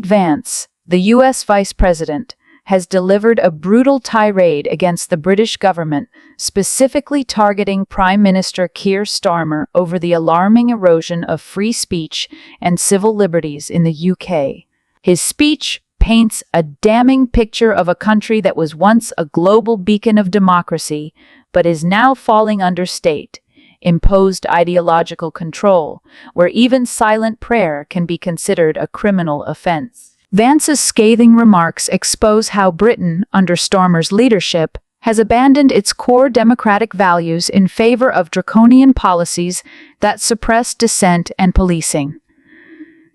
Vance, the US Vice President, has delivered a brutal tirade against the British government, specifically targeting Prime Minister Keir Starmer over the alarming erosion of free speech and civil liberties in the UK. His speech paints a damning picture of a country that was once a global beacon of democracy, but is now falling under state-imposed ideological control, where even silent prayer can be considered a criminal offense. Vance's scathing remarks expose how Britain, under Starmer's leadership, has abandoned its core democratic values in favor of draconian policies that suppress dissent and policing.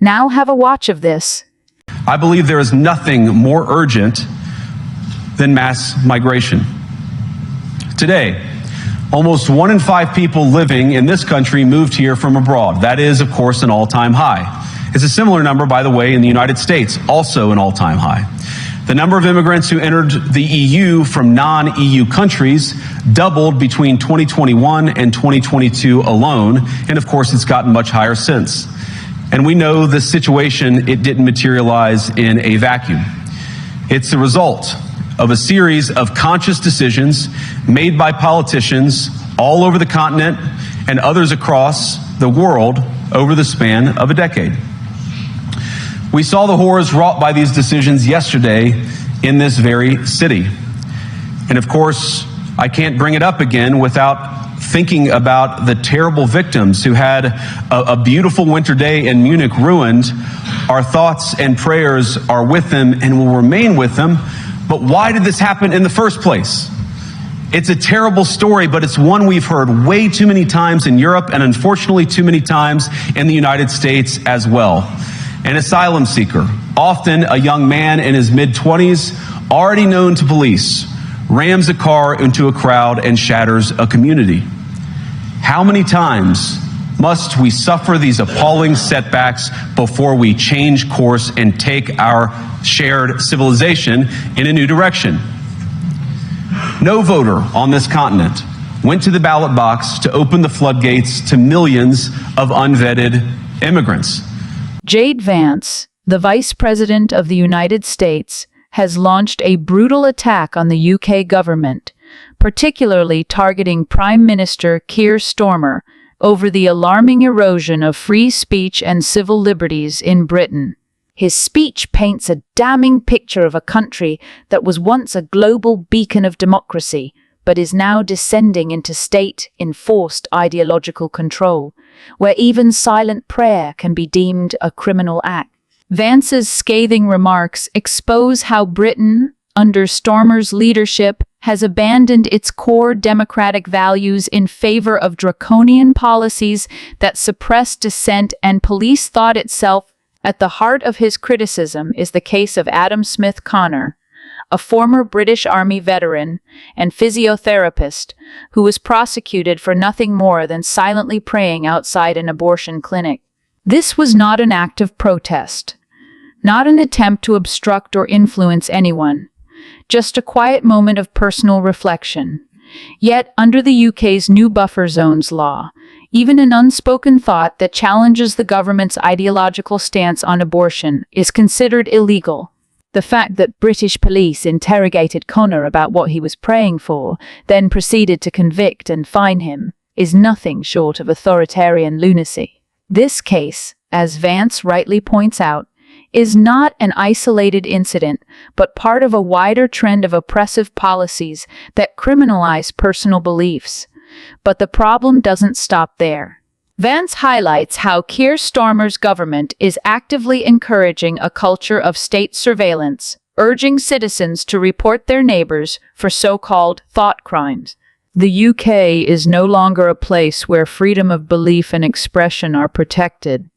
Now have a watch of this. I believe there is nothing more urgent than mass migration. Today, almost 1 in 5 people living in this country moved here from abroad. That is, of course, an all-time high. It's a similar number, by the way, in the United States, also an all-time high. The number of immigrants who entered the EU from non-EU countries doubled between 2021 and 2022 alone, and of course it's gotten much higher since. And we know the situation, it didn't materialize in a vacuum. It's the result of a series of conscious decisions made by politicians all over the continent and others across the world over the span of a decade. We saw the horrors wrought by these decisions yesterday in this very city. And of course, I can't bring it up again without thinking about the terrible victims who had a beautiful winter day in Munich ruined. Our thoughts and prayers are with them and will remain with them. But why did this happen in the first place? It's a terrible story, but it's one we've heard way too many times in Europe and unfortunately too many times in the United States as well. An asylum seeker, often a young man in his mid-20s, already known to police, rams a car into a crowd and shatters a community. How many times must we suffer these appalling setbacks before we change course and take our shared civilization in a new direction? No voter on this continent went to the ballot box to open the floodgates to millions of unvetted immigrants. Vance, the Vice President of the United States, has launched a brutal attack on the UK government, particularly targeting Prime Minister Keir Starmer over the alarming erosion of free speech and civil liberties in Britain. His speech paints a damning picture of a country that was once a global beacon of democracy, but is now descending into state-enforced ideological control, where even silent prayer can be deemed a criminal act. Vance's scathing remarks expose how Britain, under Starmer's leadership, has abandoned its core democratic values in favor of draconian policies that suppress dissent and police thought itself. At the heart of his criticism is the case of Adam Smith Connor, a former British Army veteran and physiotherapist who was prosecuted for nothing more than silently praying outside an abortion clinic. This was not an act of protest, not an attempt to obstruct or influence anyone, just a quiet moment of personal reflection. Yet, under the UK's new buffer zones law, even an unspoken thought that challenges the government's ideological stance on abortion is considered illegal. The fact that British police interrogated Connor about what he was praying for, then proceeded to convict and fine him, is nothing short of authoritarian lunacy. This case, as Vance rightly points out, is not an isolated incident, but part of a wider trend of oppressive policies that criminalize personal beliefs. But the problem doesn't stop there. Vance highlights how Keir Starmer's government is actively encouraging a culture of state surveillance, urging citizens to report their neighbors for so-called thought crimes. The UK is no longer a place where freedom of belief and expression are protected,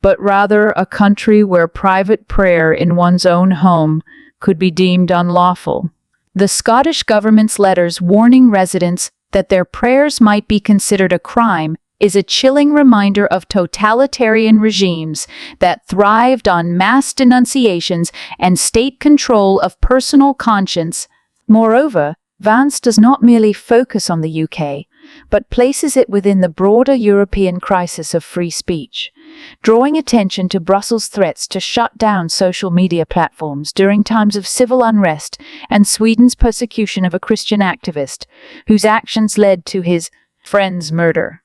but rather a country where private prayer in one's own home could be deemed unlawful. The Scottish government's letters warning residents that their prayers might be considered a crime is a chilling reminder of totalitarian regimes that thrived on mass denunciations and state control of personal conscience. Moreover, Vance does not merely focus on the UK, but places it within the broader European crisis of free speech. drawing attention to Brussels' threats to shut down social media platforms during times of civil unrest and Sweden's persecution of a Christian activist whose actions led to his friend's murder.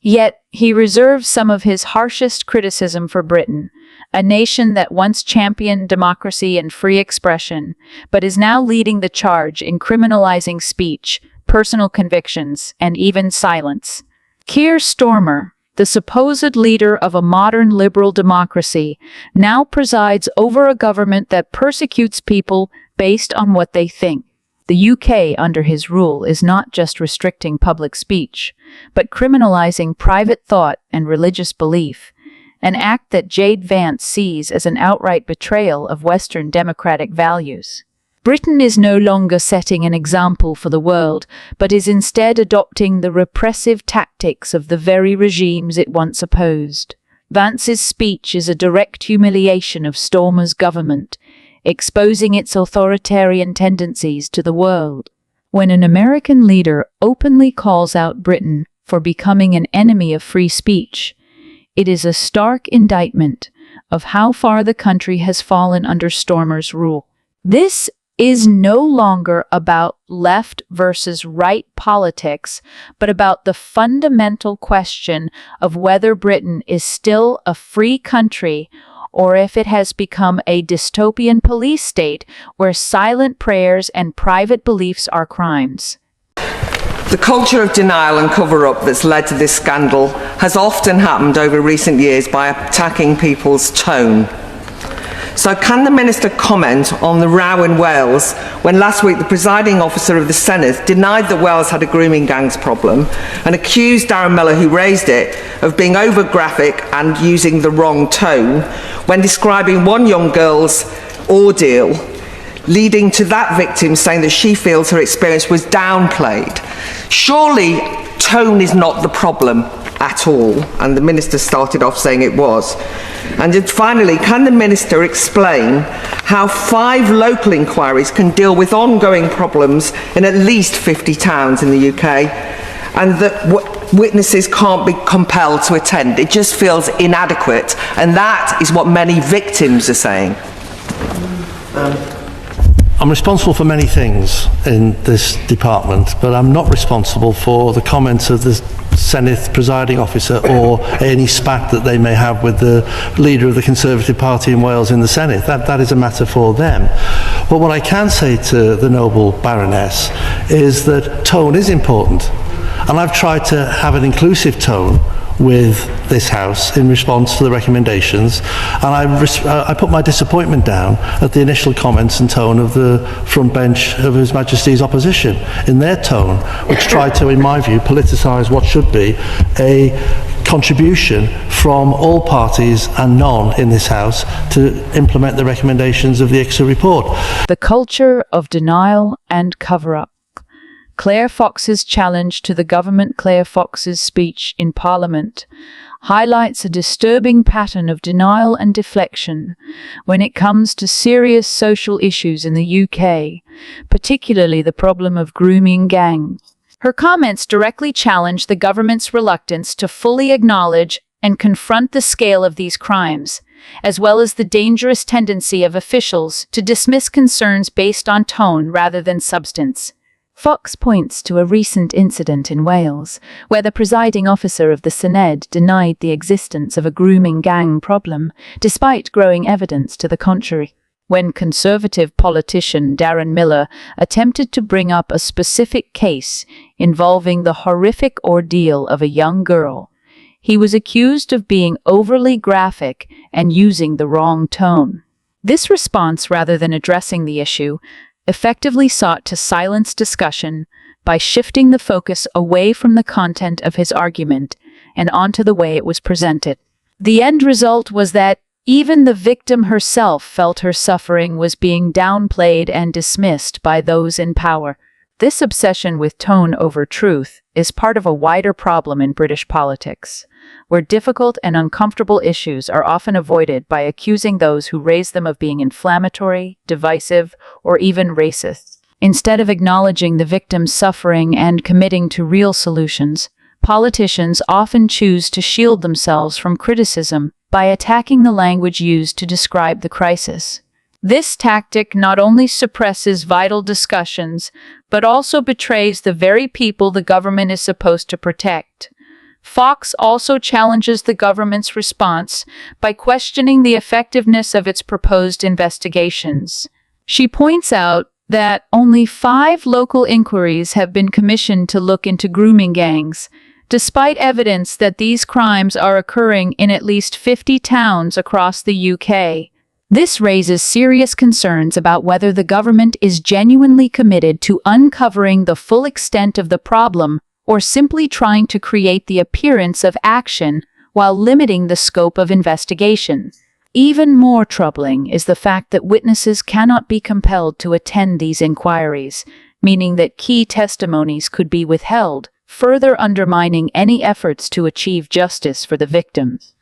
Yet, he reserves some of his harshest criticism for Britain, a nation that once championed democracy and free expression, but is now leading the charge in criminalizing speech, personal convictions, and even silence. Keir Starmer, the supposed leader of a modern liberal democracy, now presides over a government that persecutes people based on what they think. The UK, under his rule, is not just restricting public speech, but criminalizing private thought and religious belief, an act that Vance sees as an outright betrayal of Western democratic values. Britain is no longer setting an example for the world, but is instead adopting the repressive tactics of the very regimes it once opposed. Vance's speech is a direct humiliation of Starmer's government, exposing its authoritarian tendencies to the world. When an American leader openly calls out Britain for becoming an enemy of free speech, it is a stark indictment of how far the country has fallen under Starmer's rule. This is no longer about left versus right politics, but about the fundamental question of whether Britain is still a free country or if it has become a dystopian police state where silent prayers and private beliefs are crimes. The culture of denial and cover-up that's led to this scandal has often happened over recent years by attacking people's tone. So can the Minister comment on the row in Wales when last week the presiding officer of the Senedd denied that Wales had a grooming gangs problem and accused Darren Miller, who raised it, of being over-graphic and using the wrong tone when describing one young girl's ordeal, leading to that victim saying that she feels her experience was downplayed? Surely tone is not the problem at all, and the Minister started off saying it was. And then finally, can the Minister explain how 5 local inquiries can deal with ongoing problems in at least 50 towns in the UK, and that witnesses can't be compelled to attend? It just feels inadequate, and that is what many victims are saying. I'm responsible for many things in this department, but I'm not responsible for the comments of the Senedd presiding officer or any spat that they may have with the leader of the Conservative Party in Wales in the Senedd. That is a matter for them. But what I can say to the noble Baroness is that tone is important, and I've tried to have an inclusive tone with this House in response to the recommendations, and I put my disappointment down at the initial comments and tone of the front bench of His Majesty's opposition, in their tone, which tried to, in my view, politicise what should be a contribution from all parties and none in this House to implement the recommendations of the ICSA report. The culture of denial and cover-up. Claire Fox's challenge to the government. Claire Fox's speech in Parliament highlights a disturbing pattern of denial and deflection when it comes to serious social issues in the UK, particularly the problem of grooming gangs. Her comments directly challenge the government's reluctance to fully acknowledge and confront the scale of these crimes, as well as the dangerous tendency of officials to dismiss concerns based on tone rather than substance. Fox points to a recent incident in Wales, where the presiding officer of the Senedd denied the existence of a grooming gang problem, despite growing evidence to the contrary. When Conservative politician Darren Miller attempted to bring up a specific case involving the horrific ordeal of a young girl, he was accused of being overly graphic and using the wrong tone. This response, rather than addressing the issue, effectively sought to silence discussion by shifting the focus away from the content of his argument and onto the way it was presented. The end result was that even the victim herself felt her suffering was being downplayed and dismissed by those in power. This obsession with tone over truth is part of a wider problem in British politics, where difficult and uncomfortable issues are often avoided by accusing those who raise them of being inflammatory, divisive, or even racist. Instead of acknowledging the victim's suffering and committing to real solutions, politicians often choose to shield themselves from criticism by attacking the language used to describe the crisis. This tactic not only suppresses vital discussions, but also betrays the very people the government is supposed to protect. Fox also challenges the government's response by questioning the effectiveness of its proposed investigations. She points out that only 5 local inquiries have been commissioned to look into grooming gangs, despite evidence that these crimes are occurring in at least 50 towns across the UK. This raises serious concerns about whether the government is genuinely committed to uncovering the full extent of the problem or simply trying to create the appearance of action while limiting the scope of investigation. Even more troubling is the fact that witnesses cannot be compelled to attend these inquiries, meaning that key testimonies could be withheld, further undermining any efforts to achieve justice for the victims.